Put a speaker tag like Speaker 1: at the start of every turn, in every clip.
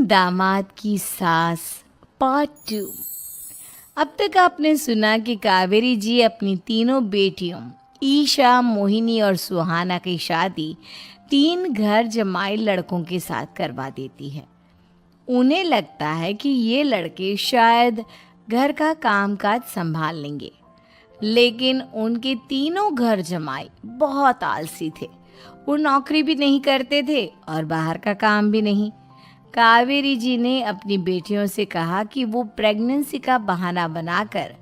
Speaker 1: दामाद की सास पार्ट 2। अब तक आपने सुना कि कावेरी जी अपनी तीनों बेटियों ईशा, मोहिनी और सुहाना की शादी 3 घर जमाई लड़कों के साथ करवा देती है। उन्हें लगता है कि ये लड़के शायद घर का कामकाज संभाल लेंगे, लेकिन उनके तीनों घर जमाई बहुत आलसी थे। वो नौकरी भी नहीं करते थे और बाहर का काम भी नहीं। कावेरी जी ने अपनी बेटियों से कहा कि वो प्रेगनेंसी का बहाना बनाकर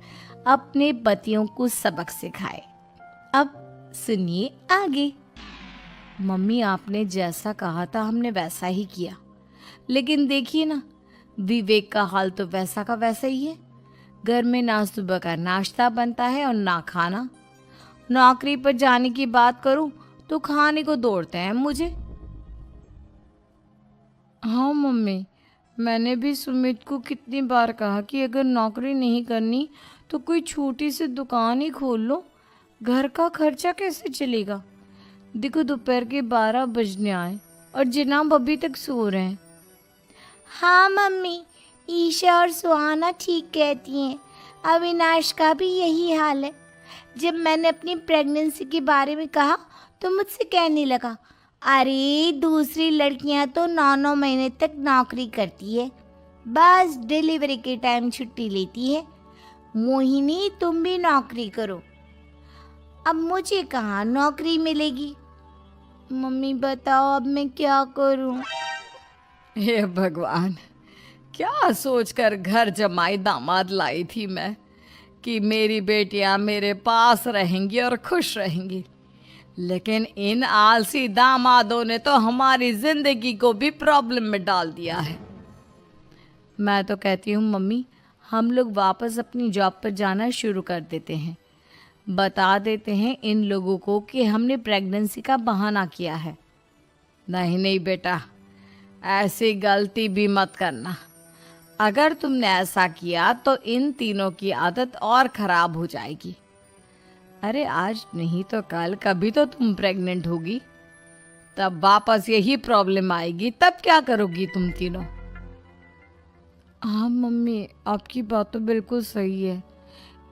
Speaker 1: अपने पतियों को सबक सिखाए। अब सुनिए आगे। मम्मी, आपने जैसा कहा था हमने वैसा ही किया, लेकिन देखिए ना, विवेक का हाल तो वैसा का वैसा ही है। घर में ना सुबह का नाश्ता बनता है और ना खाना। नौकरी पर जाने की बात करूं तो खाने को दौड़ते हैं मुझे। हाँ मम्मी, मैंने भी सुमित को कितनी बार कहा कि अगर नौकरी नहीं करनी तो कोई छोटी सी दुकान ही खोल लो। घर का खर्चा कैसे चलेगा? देखो, दोपहर के 12 बजने आए और जनाब अभी तक सो रहे हैं। हाँ मम्मी, ईशा और सुहाना ठीक कहती हैं। अविनाश का भी यही हाल है। जब मैंने अपनी प्रेगनेंसी के बारे में कहा तो मुझसे कहने लगा, अरे दूसरी लड़कियां तो 9-9 महीने तक नौकरी करती है, बस डिलीवरी के टाइम छुट्टी लेती है। मोहिनी, तुम भी नौकरी करो। अब मुझे कहाँ नौकरी मिलेगी? मम्मी बताओ, अब मैं क्या करूं? हे भगवान, क्या सोचकर घर जमाई दामाद लाई थी मैं कि मेरी बेटियां मेरे पास रहेंगी और खुश रहेंगी। लेकिन इन आलसी दामादों ने तो हमारी जिंदगी को भी प्रॉब्लम में डाल दिया है। मैं तो कहती हूँ मम्मी, हम लोग वापस अपनी जॉब पर जाना शुरू कर देते हैं। बता देते हैं इन लोगों को कि हमने प्रेगनेंसी का बहाना किया है। नहीं नहीं बेटा, ऐसी गलती भी मत करना। अगर तुमने ऐसा किया तो इन तीनों की आदत और खराब हो जाएगी। अरे आज नहीं तो कल कभी तो तुम प्रेग्नेंट होगी, तब वापस यही प्रॉब्लम आएगी। तब क्या करोगी तुम तीनों? हाँ मम्मी, आपकी बात तो बिल्कुल सही है।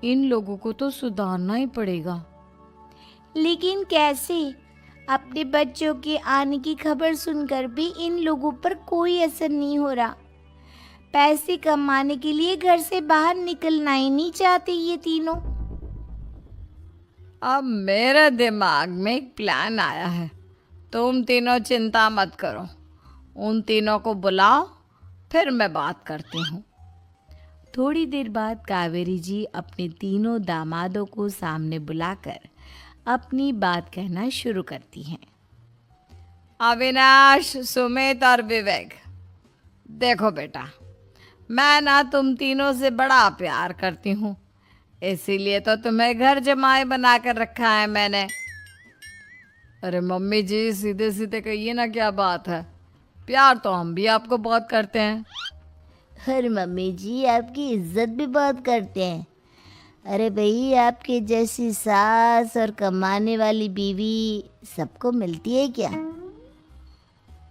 Speaker 1: इन लोगों को तो सुधारना ही पड़ेगा। लेकिन कैसे? अपने बच्चों के आने की खबर सुनकर भी इन लोगों पर कोई असर नहीं हो रहा। पैसे कमाने के लिए घर से बाहर निकलना ही नहीं चाहते ये तीनों। अब मेरे दिमाग में एक प्लान आया है। तुम तीनों चिंता मत करो, उन तीनों को बुलाओ, फिर मैं बात करती हूँ। थोड़ी देर बाद कावेरी जी अपने तीनों दामादों को सामने बुलाकर अपनी बात कहना शुरू करती हैं। अविनाश, सुमित और विवेक, देखो बेटा, मैं ना तुम तीनों से बड़ा प्यार करती हूँ, इसीलिए तो तुम्हें घर जमाई बना कर रखा है मैंने। अरे मम्मी जी, सीधे सीधे कहिए ना, क्या बात है? प्यार तो हम भी आपको बहुत करते हैं।
Speaker 2: अरे मम्मी जी, आपकी इज्जत भी बहुत करते हैं। अरे भाई, आपके जैसी सास और कमाने वाली बीवी सबको मिलती है क्या?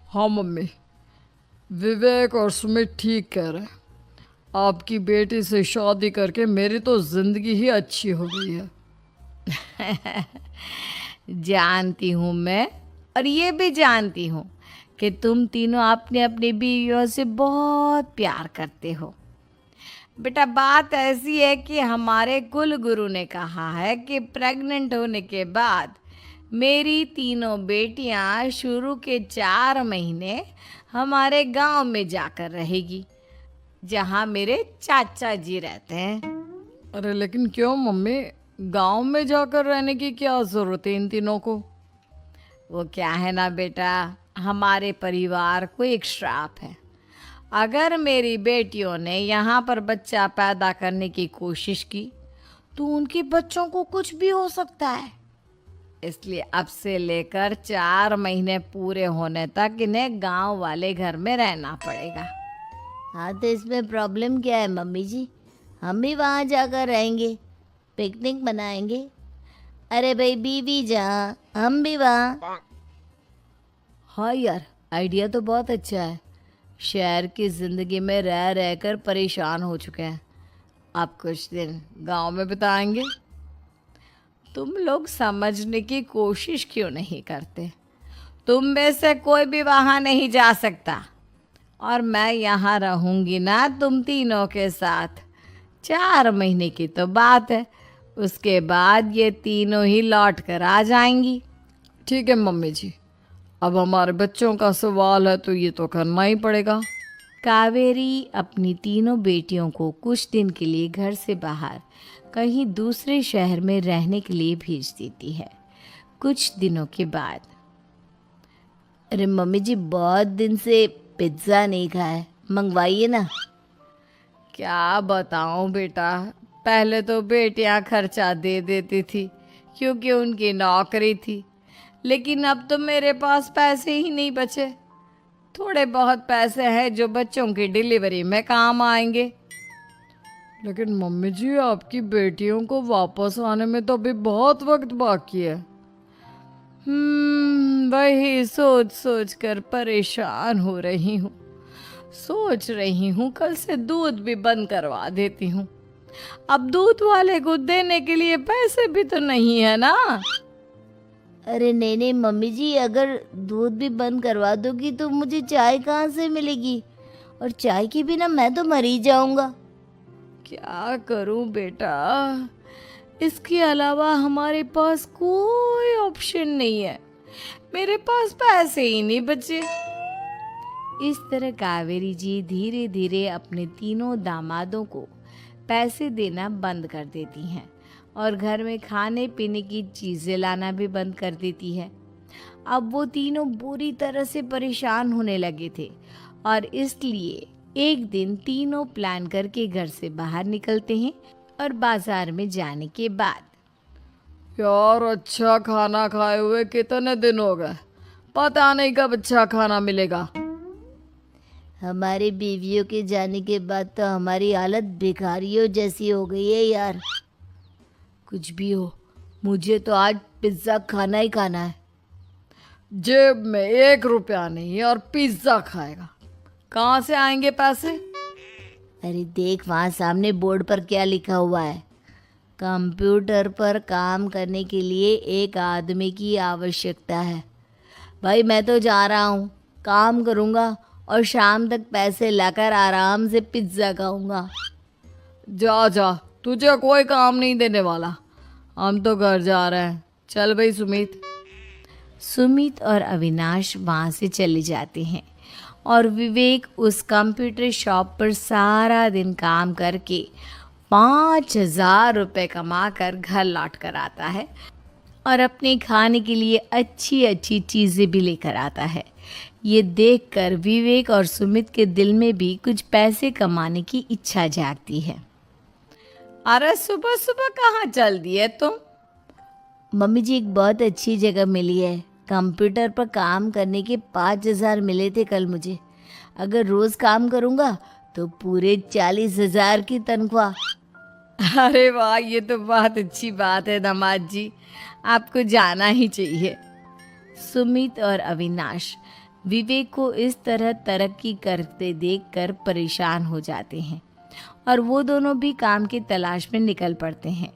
Speaker 1: हाँ मम्मी, विवेक और सुमित ठीक कह रहे हैं। आपकी बेटी से शादी करके मेरी तो जिंदगी ही अच्छी हो गई है। जानती हूँ मैं, और ये भी जानती हूँ कि तुम तीनों अपने अपने बीवियों से बहुत प्यार करते हो। बेटा, बात ऐसी है कि हमारे कुल गुरु ने कहा है कि प्रेग्नेंट होने के बाद मेरी तीनों बेटियां शुरू के 4 महीने हमारे गांव में जाकर रहेगी, जहां मेरे चाचा जी रहते हैं। अरे लेकिन क्यों मम्मी, गांव में जाकर रहने की क्या जरूरत है इन तीनों को? वो क्या है ना बेटा, हमारे परिवार को एक श्राप है। अगर मेरी बेटियों ने यहाँ पर बच्चा पैदा करने की कोशिश की तो उनके बच्चों को कुछ भी हो सकता है। इसलिए अब से लेकर 4 महीने पूरे होने तक इन्हें गांव वाले घर में रहना पड़ेगा।
Speaker 2: हाँ, तो इसमें प्रॉब्लम क्या है मम्मी जी? हम भी वहाँ जाकर रहेंगे, पिकनिक मनाएंगे। अरे भाई बीवी जहाँ, हम भी वहाँ।
Speaker 1: हाँ यार, आइडिया तो बहुत अच्छा है,
Speaker 2: शहर की ज़िंदगी में रह रहकर परेशान हो चुके हैं। अब कुछ दिन गांव में बिताएंगे।
Speaker 1: तुम लोग समझने की कोशिश क्यों नहीं करते? तुम में से कोई भी वहाँ नहीं जा सकता और मैं यहाँ रहूँगी ना तुम तीनों के साथ। 4 महीने की तो बात है, उसके बाद ये तीनों ही लौट कर आ जाएंगी।
Speaker 3: ठीक है मम्मी जी, अब हमारे बच्चों का सवाल है तो ये तो करना ही पड़ेगा।
Speaker 1: कावेरी अपनी तीनों बेटियों को कुछ दिन के लिए घर से बाहर कहीं दूसरे शहर में रहने के लिए भेज देती है। कुछ दिनों के बाद,
Speaker 2: अरे मम्मी जी, बहुत दिन से पिज्ज़ा नहीं खाया, मंगवाइए ना।
Speaker 1: क्या बताऊं बेटा, पहले तो बेटियां खर्चा दे देती थी क्योंकि उनकी नौकरी थी, लेकिन अब तो मेरे पास पैसे ही नहीं बचे। थोड़े बहुत पैसे हैं जो बच्चों की डिलीवरी में काम आएंगे।
Speaker 3: लेकिन मम्मी जी, आपकी बेटियों को वापस आने में तो अभी बहुत वक्त बाकी है।
Speaker 1: वही सोच सोच कर परेशान हो रही हूँ। सोच रही हूँ कल से दूध भी बंद करवा देती हूँ। अब दूध वाले को देने के लिए पैसे भी तो नहीं है ना।
Speaker 2: अरे नहीं नहीं मम्मी जी, अगर दूध भी बंद करवा दोगी तो मुझे चाय कहाँ से मिलेगी? और चाय के बिना मैं तो मर ही जाऊंगा।
Speaker 1: क्या करूं बेटा, इसके अलावा हमारे पास कोई ऑप्शन नहीं है। मेरे पास पैसे ही नहीं बचे। इस तरह कावेरी जी धीरे धीरे अपने तीनों दामादों को पैसे देना बंद कर देती हैं और घर में खाने पीने की चीज़ें लाना भी बंद कर देती है। अब वो तीनों बुरी तरह से परेशान होने लगे थे और इसलिए एक दिन तीनों प्लान करके घर से बाहर निकलते हैं और बाजार में जाने के बाद,
Speaker 3: यार, अच्छा खाना खाए हुए कितने दिन हो गए, पता नहीं कब अच्छा खाना मिलेगा।
Speaker 2: हमारी बीवियों के जाने के बाद तो हमारी हालत भिखारियों जैसी हो गई है यार। कुछ भी हो, मुझे तो आज पिज्ज़ा खाना ही खाना है।
Speaker 3: जेब में 1 रुपया नहीं और पिज्ज़ा खाएगा, कहाँ से आएंगे पैसे?
Speaker 2: अरे देख, वहाँ सामने बोर्ड पर क्या लिखा हुआ है। कंप्यूटर पर काम करने के लिए एक आदमी की आवश्यकता है। भाई मैं तो जा रहा हूँ, काम करूँगा और शाम तक पैसे लाकर आराम से पिज्ज़ा खाऊंगा।
Speaker 3: जा जा, तुझे कोई काम नहीं देने वाला, हम तो घर जा रहे हैं। चल भाई सुमित।
Speaker 1: सुमित और अविनाश वहाँ से चले जाते हैं और विवेक उस कंप्यूटर शॉप पर सारा दिन काम करके 5,000 रुपये कमा कर घर लौट कर आता है और अपने खाने के लिए अच्छी अच्छी चीज़ें भी लेकर आता है। ये देखकर विवेक और सुमित के दिल में भी कुछ पैसे कमाने की इच्छा जागती है। अरे सुबह सुबह कहाँ चल दिए तुम?
Speaker 2: मम्मी जी, एक बहुत अच्छी जगह मिली है। कंप्यूटर पर काम करने के 5,000 मिले थे कल मुझे। अगर रोज़ काम करूँगा तो पूरे 40,000 की तनख्वाह।
Speaker 1: अरे वाह, ये तो बहुत अच्छी बात है दामाद जी, आपको जाना ही चाहिए। सुमित और अविनाश विवेक को इस तरह तरक्की करते देखकर परेशान हो जाते हैं और वो दोनों भी काम की तलाश में निकल पड़ते हैं।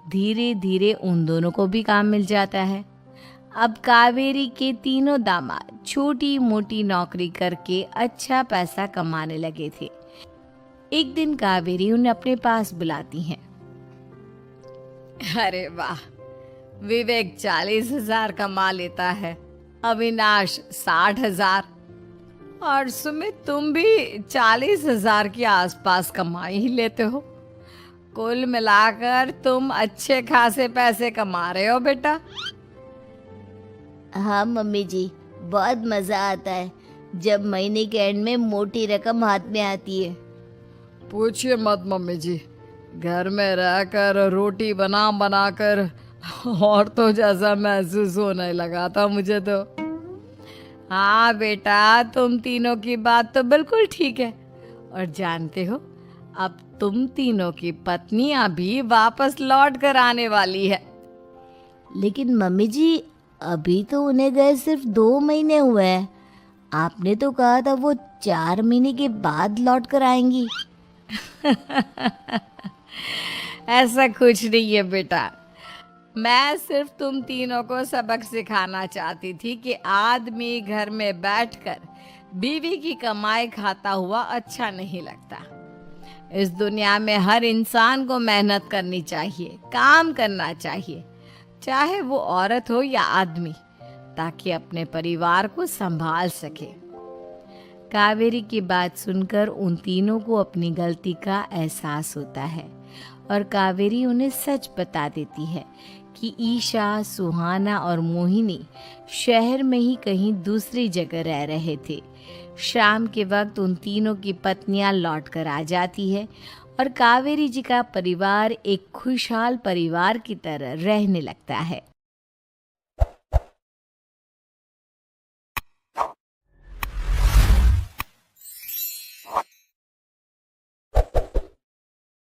Speaker 1: धीरे धीरे उन दोनों को भी काम मिल जाता है। अब कावेरी के तीनों दामाद छोटी मोटी नौकरी करके अच्छा पैसा कमाने लगे थे। एक दिन कावेरी उन्हें अपने पास बुलाती हैं। अरे वाह, विवेक 40,000 कमा लेता है, अविनाश 60,000 और सुमित तुम भी 40,000 के आसपास कमा ही लेते हो। कुल मिलाकर तुम अच्छे खासे पैसे कमा रहे हो बेटा।
Speaker 2: हाँ मम्मी जी, बहुत मज़ा आता है जब महीने के एंड में मोटी रकम हाथ में आती है।
Speaker 3: पूछिए मत मम्मी जी, घर में रहकर रोटी बना बना कर और तो जैसा महसूस होने लगा था मुझे तो।
Speaker 1: हाँ बेटा, तुम तीनों की बात तो बिल्कुल ठीक है। और जानते हो, अब तुम तीनों की पत्नियां भी वापस लौट कर आने वाली है।
Speaker 2: लेकिन मम्मी जी, अभी तो उन्हें गए सिर्फ 2 महीने हुए हैं आपने तो कहा था वो 4 महीने के बाद लौट कर आएंगी।
Speaker 1: ऐसा कुछ नहीं है बेटा, मैं सिर्फ तुम तीनों को सबक सिखाना चाहती थी कि आदमी घर में बैठकर बीवी की कमाई खाता हुआ अच्छा नहीं लगता। इस दुनिया में हर इंसान को मेहनत करनी चाहिए, काम करना चाहिए, चाहे वो औरत हो या आदमी, ताकि अपने परिवार को संभाल सके। कावेरी की बात सुनकर उन तीनों को अपनी गलती का एहसास होता है और कावेरी उन्हें सच बता देती है कि ईशा, सुहाना और मोहिनी शहर में ही कहीं दूसरी जगह रह रहे थे। शाम के वक्त उन तीनों की पत्नियां लौट कर आ जाती है और कावेरी जी का परिवार एक खुशहाल परिवार की तरह रहने लगता है।